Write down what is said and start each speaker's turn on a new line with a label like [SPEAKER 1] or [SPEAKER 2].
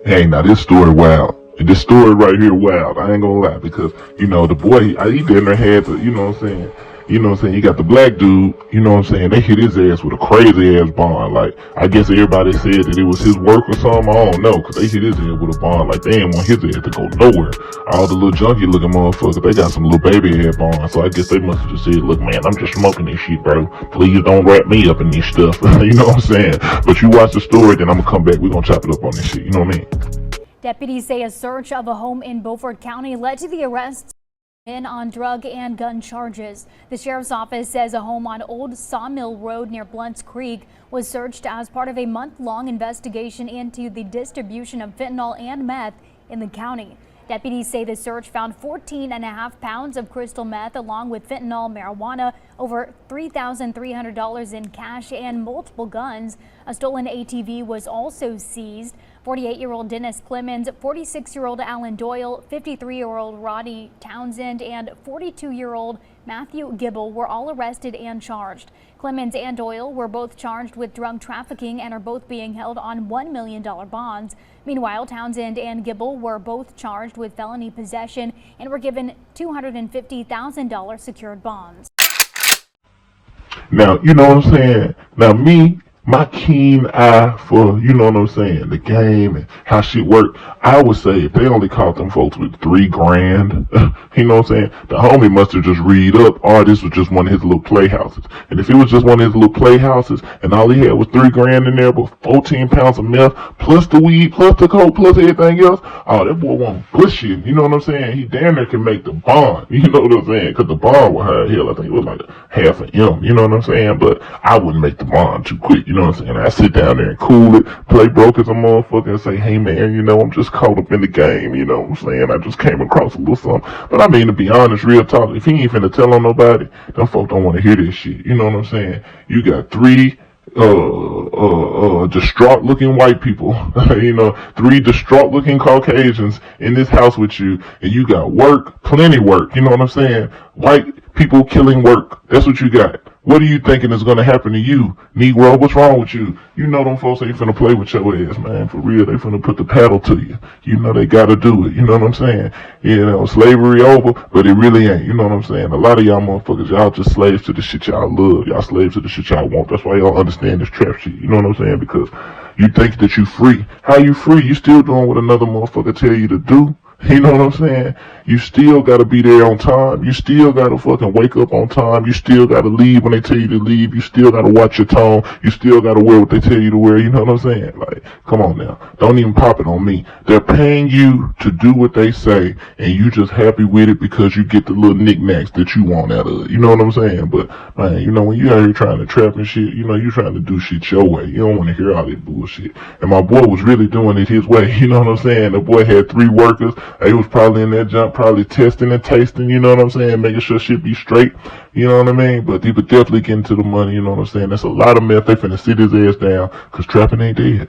[SPEAKER 1] Hey, now this story wild. And this story right here wild. I ain't gonna lie, because the boy, he damn near had to, you got the black dude, they hit his ass with a crazy ass bond. Like, I guess everybody said that it was his work or something. I don't know, cause they hit his ass with a bond. Like, they didn't want his ass to go nowhere. All the little junkie looking motherfuckers, they got some little baby head bonds. So I guess they must have just said, look, man, I'm just smoking this shit, bro. Please don't wrap me up in this stuff. You know what I'm saying? But you watch the story, then I'm gonna come back. We're gonna chop it up on this shit. You know what I mean?
[SPEAKER 2] Deputies say a search of a home in Beaufort County led to the arrest in on drug and gun charges. The sheriff's office says a home on Old Sawmill Road near Blounts Creek was searched as part of a month-long investigation into the distribution of fentanyl and meth in the county. Deputies say the search found 14.5 pounds of crystal meth along with fentanyl, marijuana, over $3,300 in cash, and multiple guns. A stolen ATV was also seized. 48-year-old Dennis Clemens, 46-year-old Alan Doyle, 53-year-old Rodney Townsend, and 42-year-old Matthew Gibble were all arrested and charged. Clemens and Doyle were both charged with drug trafficking and are both being held on $1 million bonds. Meanwhile, Townsend and Gibble were both charged with felony possession and were given $250,000 secured bonds.
[SPEAKER 1] Now, you know what I'm saying? Now, my keen eye for, the game and how shit work, I would say if they only caught them folks with $3,000, you know what I'm saying? The homie must have just read up, or this was just one of his little playhouses. And if it was just one of his little playhouses and all he had was $3,000 in there, but 14 pounds of meth, plus the weed, plus the coke, plus everything else, oh, that boy won't bullshit. You know what I'm saying? He damn near can make the bond. You know what I'm saying? Because the bond was high hell. I think it was like half an M. You know what I'm saying? But I wouldn't make the bond too quick. You know what I'm saying? I sit down there and cool it, play broke as a motherfucker, and say, hey man, I'm just caught up in the game. You know what I'm saying? I just came across a little something. But I mean, to be honest, real talk, if he ain't finna tell on nobody, them folk don't want to hear this shit. You know what I'm saying? You got three distraught looking white people, three distraught looking Caucasians in this house with you, and you got work, plenty work, you know what I'm saying? White people killing work. That's what you got. What are you thinking is gonna happen to you, Negro? What's wrong with you? You know them folks ain't finna play with your ass, man. For real, they finna put the paddle to you. You know they gotta do it. You know what I'm saying? Slavery over, but it really ain't. You know what I'm saying? A lot of y'all motherfuckers, y'all just slaves to the shit y'all love. Y'all slaves to the shit y'all want. That's why y'all understand this trap shit. You know what I'm saying? Because you think that you free. How you free? You still doing what another motherfucker tell you to do. You know what I'm saying? You still gotta be there on time. You still gotta fucking wake up on time. You still gotta leave when they tell you to leave. You still gotta watch your tone. You still gotta wear what they tell you to wear. You know what I'm saying? Like, come on now. Don't even pop it on me. They're paying you to do what they say, and you just happy with it because you get the little knickknacks that you want out of it. You know what I'm saying? But, man, when you out here trying to trap and shit, you trying to do shit your way. You don't want to hear all that bullshit. And my boy was really doing it his way. You know what I'm saying? The boy had 3 workers. They was probably in that jump, probably testing and tasting, you know what I'm saying, making sure shit be straight, you know what I mean? But he would definitely get into the money, you know what I'm saying? That's a lot of meth. They finna sit his ass down, cause trapping ain't dead.